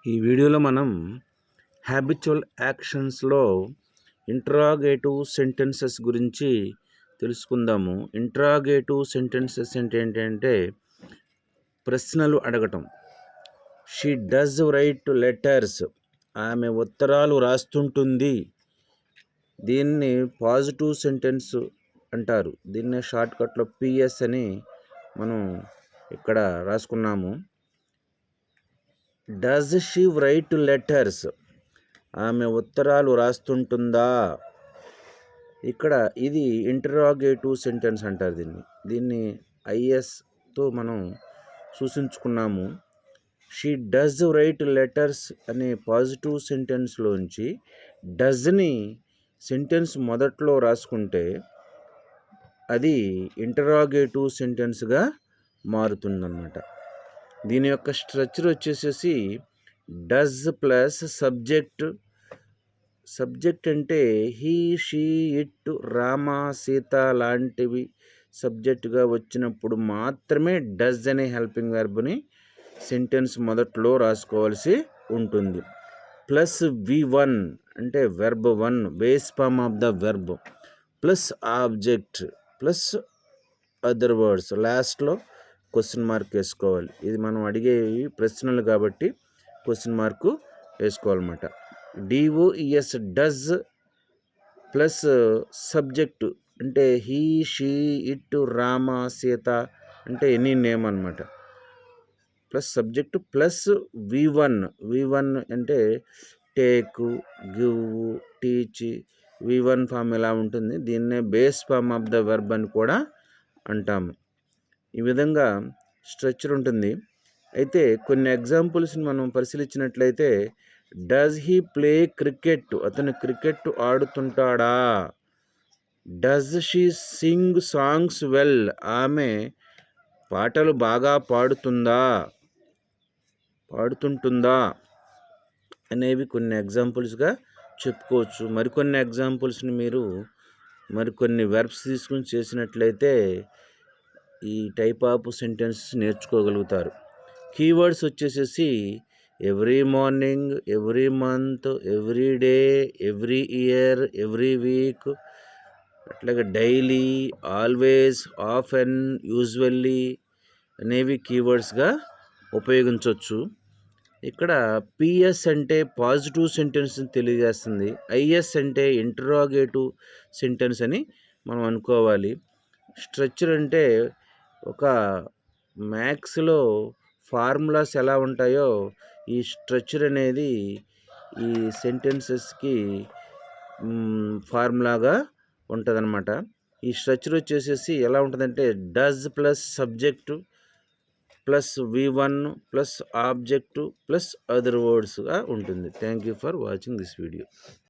ఈ వీడియోలో మనం హ్యాబిచువల్ యాక్షన్స్లో ఇంట్రాగేటివ్ సెంటెన్సెస్ గురించి తెలుసుకుందాము. ఇంట్రాగేటివ్ సెంటెన్సెస్ అంటే ఏంటంటే ప్రశ్నలు అడగటం. షీ డస్ రైట్ లెటర్స్, ఆమె ఉత్తరాలు రాస్తుంటుంది. దీన్ని పాజిటివ్ సెంటెన్స్ అంటారు. దీన్నే షార్ట్కట్లో పిఎస్ అని మనం ఇక్కడ రాసుకున్నాము. డస్ షీ రైట్ లెటర్స్, ఆమె ఉత్తరాలు రాస్తుంటుందా? ఇక్కడ ఇది ఇంటరాగేటివ్ సెంటెన్స్ అంటారు. దీన్ని ఐఎస్తో మనం సూచించుకున్నాము. షీ డస్ రైట్ లెటర్స్ అనే పాజిటివ్ సెంటెన్స్లోంచి డస్ని సెంటెన్స్ మొదట్లో రాసుకుంటే అది ఇంటరాగేటివ్ సెంటెన్స్గా మారుతుందన్నమాట. దీని యొక్క స్ట్రక్చర్ వచ్చేసేసి డస్ ప్లస్ సబ్జెక్ట్. సబ్జెక్ట్ అంటే he, she, it, Rama, Sita లాంటివి సబ్జెక్టుగా వచ్చినప్పుడు మాత్రమే డస్ అనే హెల్పింగ్ వెర్బ్ని సెంటెన్స్ మొదట్లో రాసుకోవాల్సి ఉంటుంది. ప్లస్ V1 అంటే verb 1, base form of the verb, plus object plus other words, లాస్ట్లో క్వశ్చన్ మార్క్ వేసుకోవాలి. ఇది మనం అడిగేవి ప్రశ్నలు కాబట్టి క్వశ్చన్ మార్కు వేసుకోవాలన్నమాట. DOES డస్ ప్లస్ సబ్జెక్టు అంటే he, she, it, Rama, Sita అంటే ఎనీ నేమ్ అన్నమాట. ప్లస్ సబ్జెక్టు ప్లస్ V1 అంటే take, give, teach, V1 form ఇలా ఉంటుంది. దీన్నే base form of the verb అని కూడా అంటాము. ఈ విధంగా స్ట్రక్చర్ ఉంటుంది. అయితే కొన్ని ఎగ్జాంపుల్స్ని మనం పరిశీలించినట్లయితే డస్ హీ ప్లే క్రికెట్, అతను క్రికెట్ ఆడుతుంటాడా? Does she sing songs well, ఆమె పాటలు బాగా పాడుతుంటుందా అనేవి కొన్ని ఎగ్జాంపుల్స్గా చెప్పుకోవచ్చు. మరికొన్ని ఎగ్జాంపుల్స్ని మీరు మరికొన్ని వెర్బ్స్ తీసుకుని చేసినట్లయితే ఈ టైప్ ఆఫ్ సెంటెన్స్ నేర్చుకోగలుగుతారు. కీవర్డ్స్ వచ్చేసేసి every morning, every month, every day, every year, every week, అట్లాగే డైలీ, ఆల్వేస్, ఆఫెన్, యూజువల్లీ అనేవి కీవర్డ్స్గా ఉపయోగించవచ్చు. ఇక్కడ పిఎస్ అంటే పాజిటివ్ సెంటెన్స్ తెలియజేస్తుంది. ఐఎస్ అంటే ఇంటరాగేటివ్ సెంటెన్స్ అని మనం అనుకోవాలి. స్ట్రక్చర్ అంటే ఒక మ్యాథ్స్లో ఫార్ములాస్ ఎలా ఉంటాయో ఈ స్ట్రక్చర్ అనేది ఈ సెంటెన్సెస్కి ఫార్ములాగా ఉంటుందన్నమాట. ఈ స్ట్రక్చర్ వచ్చేసేసి ఎలా ఉంటుందంటే does plus subject plus V1 plus object plus other వర్డ్స్గా ఉంటుంది. Thank you for watching this video.